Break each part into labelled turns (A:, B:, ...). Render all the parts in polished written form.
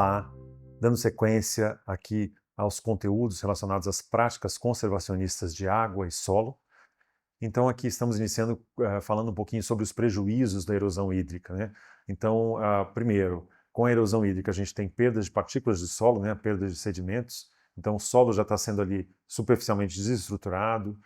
A: Olá, dando sequência aqui aos conteúdos relacionados às práticas conservacionistas de água e solo. Então aqui estamos iniciando falando um pouquinho sobre os prejuízos da erosão hídrica, né? Então, primeiro, com a erosão hídrica a gente tem perdas de partículas de solo, né? Perda de sedimentos. Então o solo já está sendo ali superficialmente desestruturado,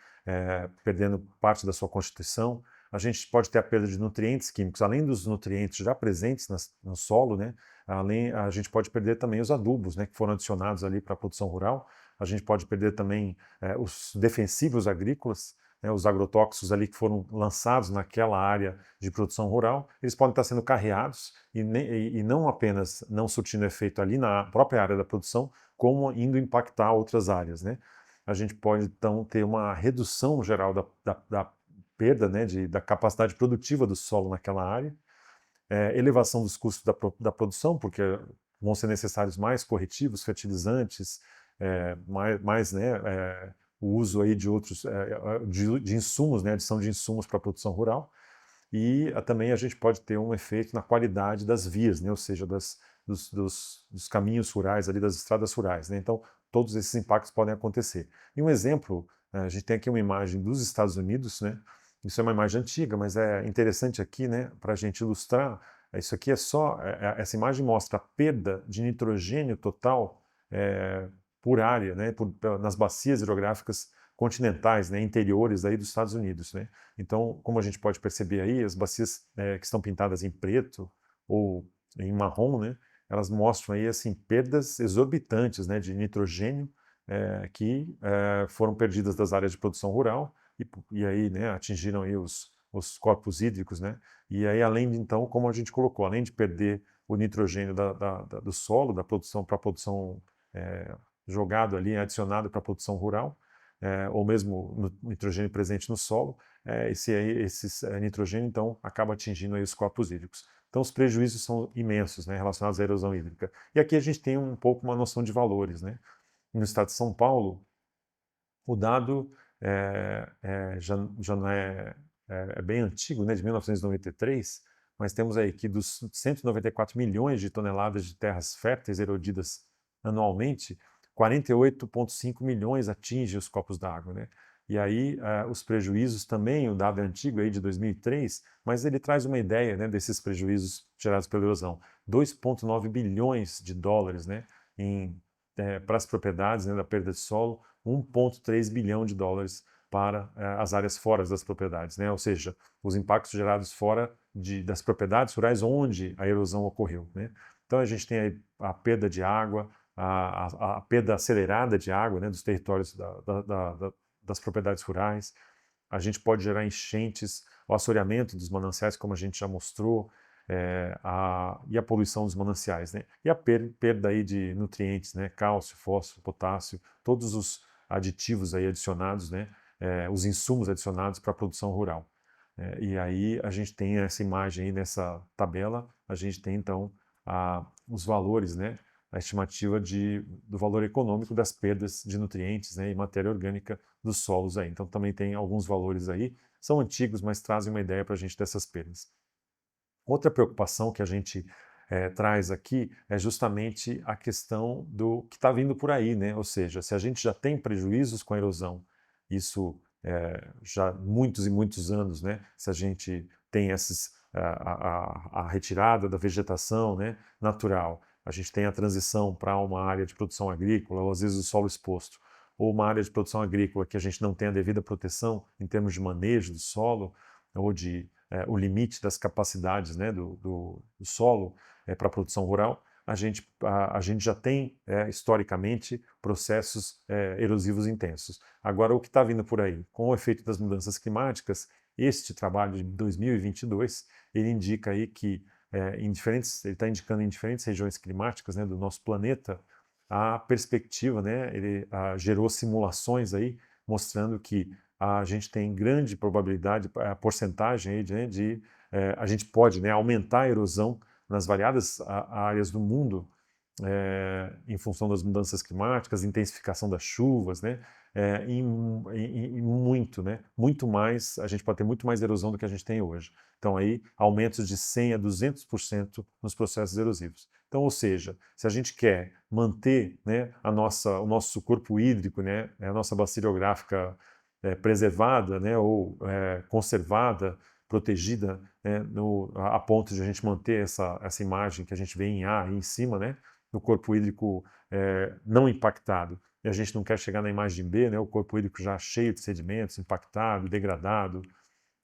A: perdendo parte da sua constituição. A gente pode ter a perda de nutrientes químicos, além dos nutrientes já presentes no solo, né? A gente pode perder também os adubos, né, que foram adicionados ali para a produção rural. A gente pode perder também os defensivos agrícolas, né, os agrotóxicos ali que foram lançados naquela área de produção rural. Eles podem estar sendo carreados e não apenas não surtindo efeito ali na própria área da produção, como indo impactar outras áreas, né? A gente pode, então, ter uma redução geral da perda, né, da capacidade produtiva do solo naquela área, elevação dos custos da produção, porque vão ser necessários mais corretivos, fertilizantes, mais né, o uso aí de outros de insumos, né, adição de insumos para a produção rural, e também a gente pode ter um efeito na qualidade das vias, né, ou seja, dos caminhos rurais, ali, das estradas rurais, né? Então, todos esses impactos podem acontecer. E um exemplo, a gente tem aqui uma imagem dos Estados Unidos, né? Isso é uma imagem antiga, mas é interessante aqui, né, para a gente ilustrar. Isso aqui essa imagem mostra a perda de nitrogênio total por área, né, nas bacias hidrográficas continentais, né, interiores aí dos Estados Unidos, né? Então, como a gente pode perceber aí, as bacias que estão pintadas em preto ou em marrom, né, elas mostram aí assim perdas exorbitantes, né, de nitrogênio que foram perdidas das áreas de produção rural e aí, né, atingiram aí os corpos hídricos, né? E aí, além de, então, como a gente colocou, além de perder o nitrogênio do solo, da produção para a produção jogado ali, adicionado para a produção rural, ou mesmo no nitrogênio presente no solo, esse nitrogênio, então, acaba atingindo aí os corpos hídricos. Então, os prejuízos são imensos, né, relacionados à erosão hídrica. E aqui a gente tem um pouco uma noção de valores, né? No estado de São Paulo, o dado já não é bem antigo, né, de 1993, mas temos aí que dos 194 milhões de toneladas de terras férteis erodidas anualmente, 48,5 milhões atingem os corpos d'água, né? E aí os prejuízos também, o dado é antigo aí de 2003, mas ele traz uma ideia, né, desses prejuízos gerados pela erosão. 2,9 bilhões de dólares, né, para as propriedades, né, da perda de solo, 1,3 bilhão de dólares para as áreas fora das propriedades, né? Ou seja, os impactos gerados fora das propriedades rurais onde a erosão ocorreu, né? Então a gente tem aí a perda de água, a perda acelerada de água, né, dos territórios das propriedades rurais. A gente pode gerar enchentes, o assoreamento dos mananciais, como a gente já mostrou, e a poluição dos mananciais, né? E a perda aí de nutrientes, né? Cálcio, fósforo, potássio, todos os aditivos aí adicionados, né? Os insumos adicionados para a produção rural. E aí a gente tem essa imagem aí nessa tabela, a gente tem então os valores, né? A estimativa do valor econômico das perdas de nutrientes, né, e matéria orgânica dos solos aí. Então também tem alguns valores aí, são antigos, mas trazem uma ideia para a gente dessas perdas. Outra preocupação que a gente traz aqui é justamente a questão do que está vindo por aí, né? Ou seja, se a gente já tem prejuízos com a erosão, isso já muitos e muitos anos, né? Se a gente tem a retirada da vegetação, né, natural, a gente tem a transição para uma área de produção agrícola, ou às vezes o solo exposto, ou uma área de produção agrícola que a gente não tem a devida proteção em termos de manejo do solo, ou de o limite das capacidades, né, do solo para a produção rural, a gente já tem historicamente processos erosivos intensos. Agora, o que está vindo por aí? Com o efeito das mudanças climáticas, este trabalho de 2022, ele indica aí que ele está indicando em diferentes regiões climáticas, né, do nosso planeta, a perspectiva, né, ele gerou simulações aí mostrando que a gente tem grande probabilidade, a porcentagem aí a gente pode, né, aumentar a erosão nas variadas áreas do mundo em função das mudanças climáticas, intensificação das chuvas, né, muito, né, muito mais, a gente pode ter muito mais erosão do que a gente tem hoje. Então aí aumentos de 100 a 200% nos processos erosivos. Então Então, ou seja, se a gente quer manter, né, o nosso corpo hídrico, né, a nossa bacia hidrográfica preservada, né, ou conservada, protegida, né, a ponto de a gente manter essa imagem que a gente vê em A aí em cima, né, do corpo hídrico não impactado, e a gente não quer chegar na imagem B, né, o corpo hídrico já cheio de sedimentos, impactado, degradado,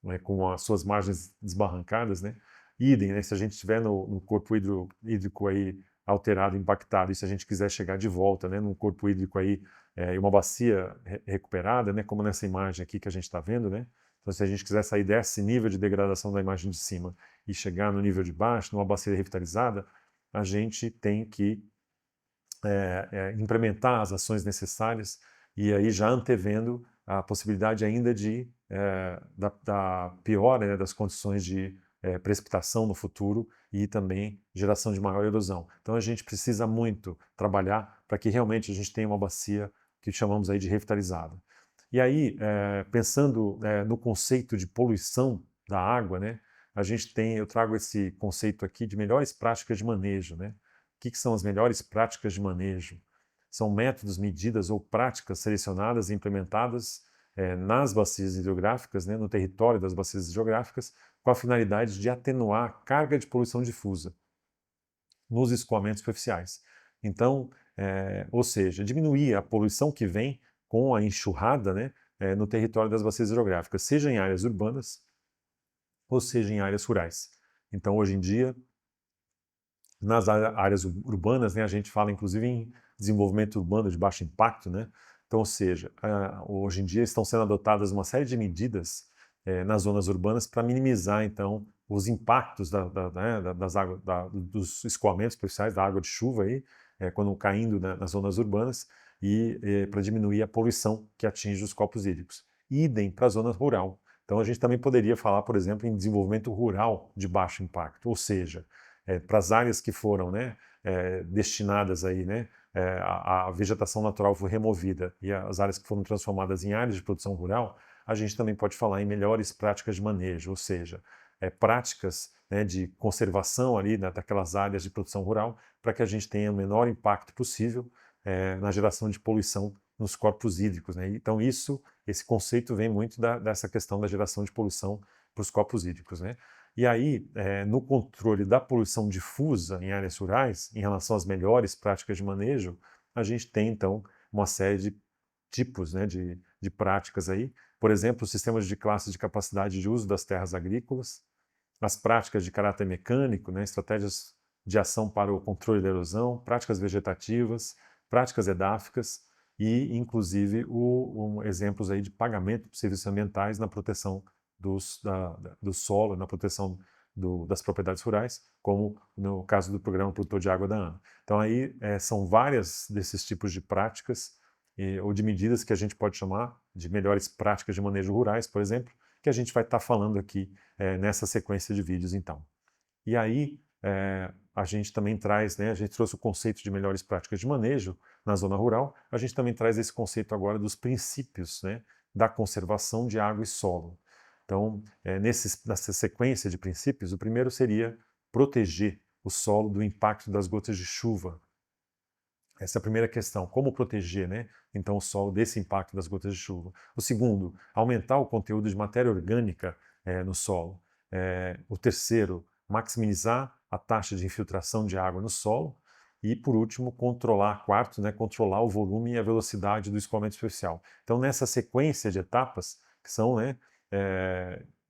A: né, com as suas margens desbarrancadas, né? Idem, né, se a gente estiver no corpo hídrico aí alterado, impactado, e se a gente quiser chegar de volta, né, num corpo hídrico aí, em uma bacia recuperada, né, como nessa imagem aqui que a gente está vendo, né? Então, se a gente quiser sair desse nível de degradação da imagem de cima e chegar no nível de baixo, numa bacia revitalizada, a gente tem que implementar as ações necessárias e aí já antevendo a possibilidade ainda da piora, né, das condições de precipitação no futuro e também geração de maior erosão. Então a gente precisa muito trabalhar para que realmente a gente tenha uma bacia que chamamos aí de revitalizada. E aí, pensando no conceito de poluição da água, né, eu trago esse conceito aqui de melhores práticas de manejo, né? O que são as melhores práticas de manejo? São métodos, medidas ou práticas selecionadas e implementadas nas bacias hidrográficas, né, no território das bacias hidrográficas, com a finalidade de atenuar a carga de poluição difusa nos escoamentos superficiais. Então, ou seja, diminuir a poluição que vem com a enxurrada, né, no território das bacias hidrográficas, seja em áreas urbanas ou seja em áreas rurais. Então, hoje em dia, nas áreas urbanas, né, a gente fala inclusive em desenvolvimento urbano de baixo impacto, né? Então, ou seja, hoje em dia estão sendo adotadas uma série de medidas nas zonas urbanas para minimizar, então, os impactos né, dos escoamentos superficiais da água de chuva aí, quando caindo, né, nas zonas urbanas e para diminuir a poluição que atinge os corpos hídricos. Idem para a zona rural. Então, a gente também poderia falar, por exemplo, em desenvolvimento rural de baixo impacto, ou seja, para as áreas que foram, né, destinadas aí, né, a vegetação natural foi removida e as áreas que foram transformadas em áreas de produção rural, a gente também pode falar em melhores práticas de manejo, ou seja, práticas, né, de conservação ali, né, daquelas áreas de produção rural para que a gente tenha o menor impacto possível na geração de poluição nos corpos hídricos, né? Então esse conceito vem muito dessa questão da geração de poluição para os corpos hídricos, né? E aí, no controle da poluição difusa em áreas rurais, em relação às melhores práticas de manejo, a gente tem, então, uma série de tipos, né, de práticas aí. Por exemplo, os sistemas de classes de capacidade de uso das terras agrícolas, as práticas de caráter mecânico, né, estratégias de ação para o controle da erosão, práticas vegetativas, práticas edáficas e, inclusive, exemplos aí de pagamento de serviços ambientais na proteção do solo, na proteção das propriedades rurais, como no caso do Programa Produtor de Água da ANA. Então aí são várias desses tipos de práticas ou de medidas que a gente pode chamar de melhores práticas de manejo rurais, por exemplo, que a gente vai estar falando aqui nessa sequência de vídeos então. E aí a gente também traz, né, a gente trouxe o conceito de melhores práticas de manejo na zona rural, a gente também traz esse conceito agora dos princípios, né, da conservação de água e solo. Então, nessa sequência de princípios, o primeiro seria proteger o solo do impacto das gotas de chuva. Essa é a primeira questão, como proteger, né, então, o solo desse impacto das gotas de chuva. O segundo, aumentar o conteúdo de matéria orgânica no solo. O terceiro, maximizar a taxa de infiltração de água no solo. E, por último, quarto, né, controlar o volume e a velocidade do escoamento superficial. Então, nessa sequência de etapas, que são, né,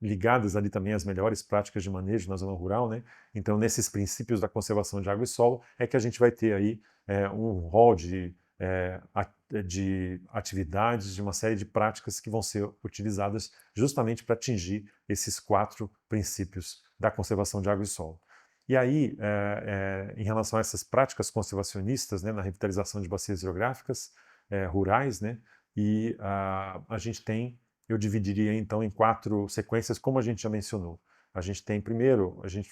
A: ligadas ali também às melhores práticas de manejo na zona rural, né? Então, nesses princípios da conservação de água e solo, é que a gente vai ter aí um rol de atividades, de uma série de práticas que vão ser utilizadas justamente para atingir esses 4 princípios da conservação de água e solo. E aí, em relação a essas práticas conservacionistas, né, na revitalização de bacias hidrográficas rurais, né, e a gente tem, eu dividiria então em 4 sequências, como a gente já mencionou. A gente tem, primeiro, a gente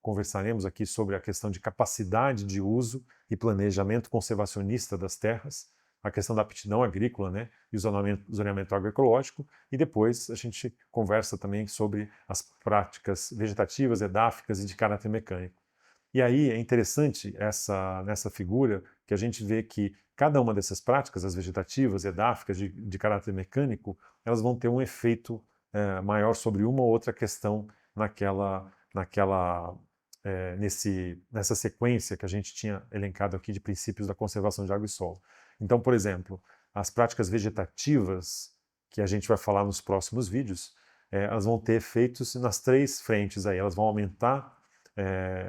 A: conversaremos aqui sobre a questão de capacidade de uso e planejamento conservacionista das terras, a questão da aptidão agrícola, né, e o zoneamento agroecológico, e depois a gente conversa também sobre as práticas vegetativas, edáficas e de caráter mecânico. E aí é interessante nessa figura que a gente vê que cada uma dessas práticas, as vegetativas, edáficas, de caráter mecânico, elas vão ter um efeito maior sobre uma ou outra questão nessa sequência que a gente tinha elencado aqui de princípios da conservação de água e solo. Então, por exemplo, as práticas vegetativas, que a gente vai falar nos próximos vídeos, elas vão ter efeitos nas três frentes aí. Elas vão aumentar,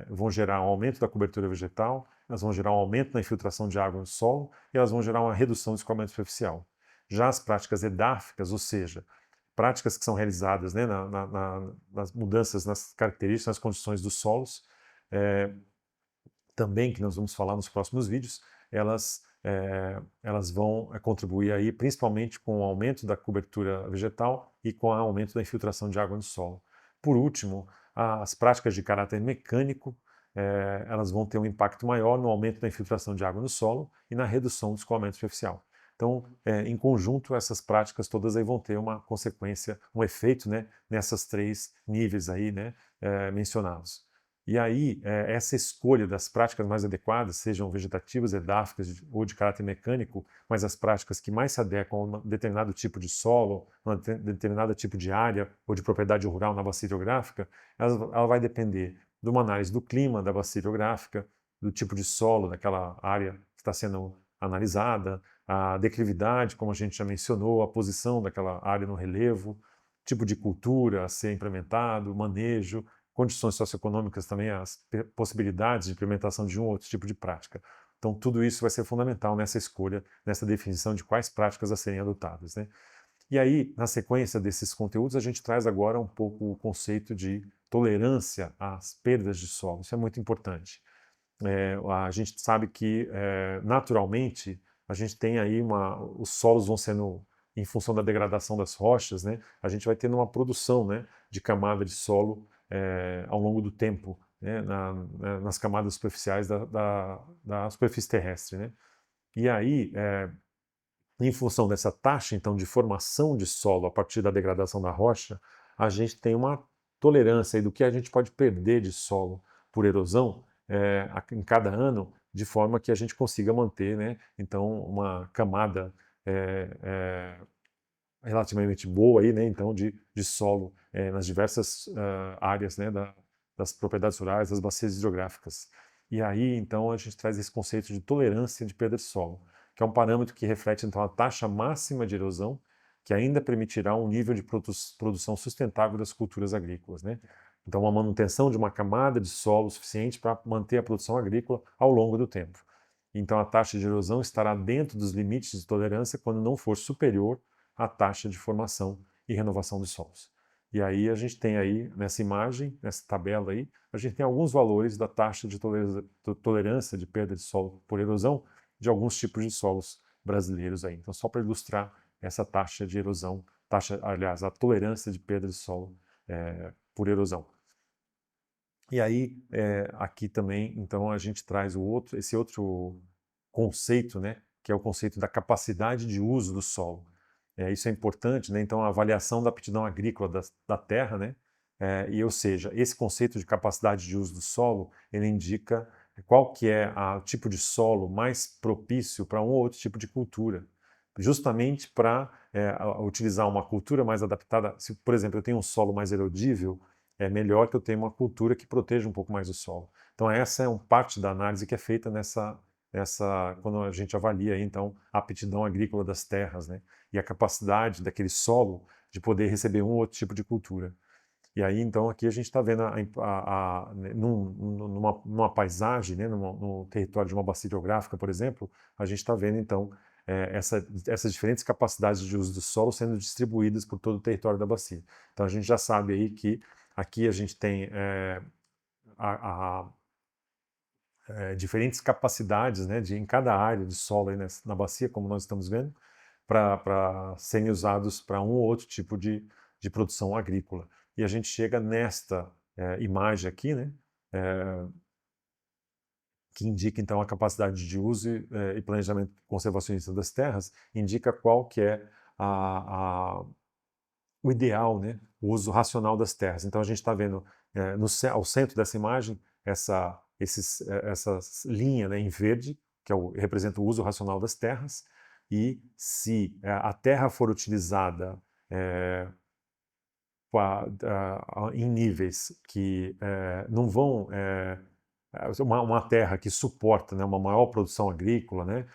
A: vão gerar um aumento da cobertura vegetal, elas vão gerar um aumento na infiltração de água no solo e elas vão gerar uma redução do escoamento superficial. Já as práticas edáficas, ou seja, práticas que são realizadas, né, nas mudanças nas características, nas condições dos solos, também, que nós vamos falar nos próximos vídeos, elas vão contribuir aí principalmente com o aumento da cobertura vegetal e com o aumento da infiltração de água no solo. Por último, as práticas de caráter mecânico, elas vão ter um impacto maior no aumento da infiltração de água no solo e na redução do escoamento superficial. Então, em conjunto, essas práticas todas aí vão ter uma consequência, um efeito, né, nessas três níveis aí, né, mencionados. E aí, essa escolha das práticas mais adequadas, sejam vegetativas, edáficas ou de caráter mecânico, mas as práticas que mais se adequam a um determinado tipo de solo, a um determinado tipo de área ou de propriedade rural na bacia hidrográfica, ela vai depender de uma análise do clima da bacia hidrográfica, do tipo de solo daquela área que está sendo analisada, a declividade, como a gente já mencionou, a posição daquela área no relevo, tipo de cultura a ser implementado, manejo, condições socioeconômicas também, as possibilidades de implementação de um ou outro tipo de prática. Então, tudo isso vai ser fundamental nessa escolha, nessa definição de quais práticas a serem adotadas, né? E aí, na sequência desses conteúdos, a gente traz agora um pouco o conceito de tolerância às perdas de solo. Isso é muito importante. A gente sabe que, naturalmente, a gente tem aí os solos vão sendo, em função da degradação das rochas, né, a gente vai tendo uma produção, né, de camada de solo ao longo do tempo, né, nas camadas superficiais da superfície terrestre, né? E aí, em função dessa taxa, então, de formação de solo a partir da degradação da rocha, a gente tem uma tolerância aí do que a gente pode perder de solo por erosão em cada ano, de forma que a gente consiga manter, né, então, uma camada relativamente boa aí, né, então, de solo nas diversas áreas, né, das propriedades rurais, das bacias hidrográficas. E aí, então, a gente traz esse conceito de tolerância de perda de solo, que é um parâmetro que reflete, então, a taxa máxima de erosão, que ainda permitirá um nível de produção sustentável das culturas agrícolas, né? Então, uma manutenção de uma camada de solo suficiente para manter a produção agrícola ao longo do tempo. Então, a taxa de erosão estará dentro dos limites de tolerância quando não for superior à taxa de formação e renovação dos solos. E aí a gente tem aí, nessa imagem, nessa tabela aí, a gente tem alguns valores da taxa de tolerância de perda de solo por erosão de alguns tipos de solos brasileiros aí. Então, só para ilustrar essa taxa de erosão, aliás, a tolerância de perda de solo por erosão. E aí, aqui também, então, a gente traz esse outro conceito, né, que é o conceito da capacidade de uso do solo. Isso é importante, né? Então, a avaliação da aptidão agrícola da terra, né? Ou seja, esse conceito de capacidade de uso do solo, ele indica qual que é o tipo de solo mais propício para um ou outro tipo de cultura, justamente para utilizar uma cultura mais adaptada. Se, por exemplo, eu tenho um solo mais erodível, é melhor que eu tenha uma cultura que proteja um pouco mais o solo. Então, essa é parte da análise que é feita quando a gente avalia, então, a aptidão agrícola das terras, né? E a capacidade daquele solo de poder receber um ou outro tipo de cultura. E aí, então, aqui a gente está vendo numa paisagem, né, no território de uma bacia hidrográfica, por exemplo, a gente está vendo, então, essas diferentes capacidades de uso do solo sendo distribuídas por todo o território da bacia. Então, a gente já sabe aí que aqui a gente tem diferentes capacidades, né, em cada área de solo aí na bacia, como nós estamos vendo, para serem usados para um ou outro tipo de produção agrícola. E a gente chega nesta imagem aqui, né, que indica então a capacidade de uso e planejamento conservacionista das terras, indica qual que é o ideal, né, o uso racional das terras. Então a gente está vendo ao centro dessa imagem essa linha, né, em verde, que representa o uso racional das terras, e se a terra for utilizada em níveis que não vão... uma terra que suporta, né, uma maior produção agrícola, né,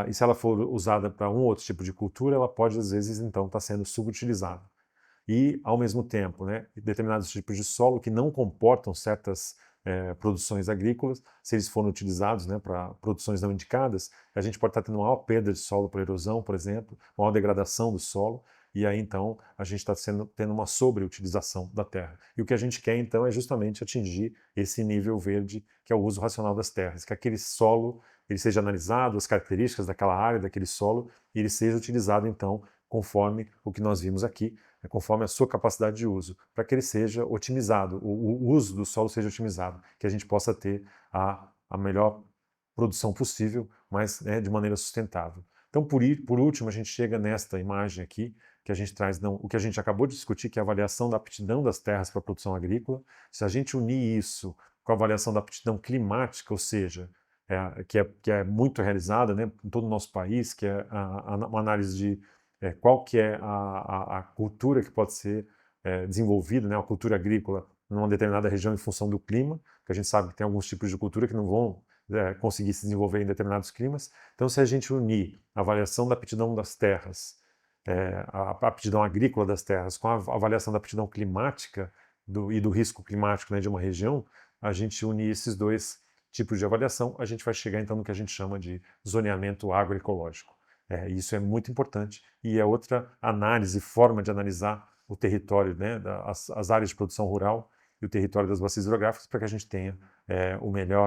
A: e se ela for usada para um outro tipo de cultura, ela pode, às vezes, então, estar sendo subutilizada. E, ao mesmo tempo, né, determinados tipos de solo que não comportam certas produções agrícolas, se eles forem utilizados, né, para produções não indicadas, a gente pode estar tendo maior perda de solo por erosão, por exemplo, maior degradação do solo, e aí então a gente está tendo uma sobreutilização da terra. E o que a gente quer então é justamente atingir esse nível verde, que é o uso racional das terras, que aquele solo ele seja analisado, as características daquela área, daquele solo, e ele seja utilizado então conforme o que nós vimos aqui, conforme a sua capacidade de uso, para que ele seja otimizado, o uso do solo seja otimizado, que a gente possa ter a melhor produção possível, mas, né, de maneira sustentável. Então, por último, a gente chega nesta imagem aqui, que a gente traz o que a gente acabou de discutir, que é a avaliação da aptidão das terras para a produção agrícola. Se a gente unir isso com a avaliação da aptidão climática, ou seja, que é muito realizada, né, em todo o nosso país, que é uma análise de qual que é a cultura que pode ser desenvolvida, né, a cultura agrícola numa determinada região em função do clima, que a gente sabe que tem alguns tipos de cultura que não vão conseguir se desenvolver em determinados climas. Então, se a gente unir a avaliação da aptidão das terras, a aptidão agrícola das terras, com a avaliação da aptidão climática e do risco climático, né, de uma região, a gente unir esses dois tipos de avaliação, a gente vai chegar então no que a gente chama de zoneamento agroecológico. Isso é muito importante e é outra análise, forma de analisar o território, né, as áreas de produção rural e o território das bacias hidrográficas para que a gente tenha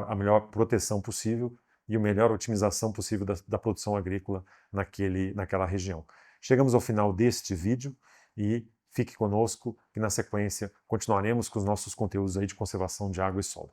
A: a melhor proteção possível e a melhor otimização possível da produção agrícola naquela região. Chegamos ao final deste vídeo e fique conosco que na sequência continuaremos com os nossos conteúdos aí de conservação de água e solo.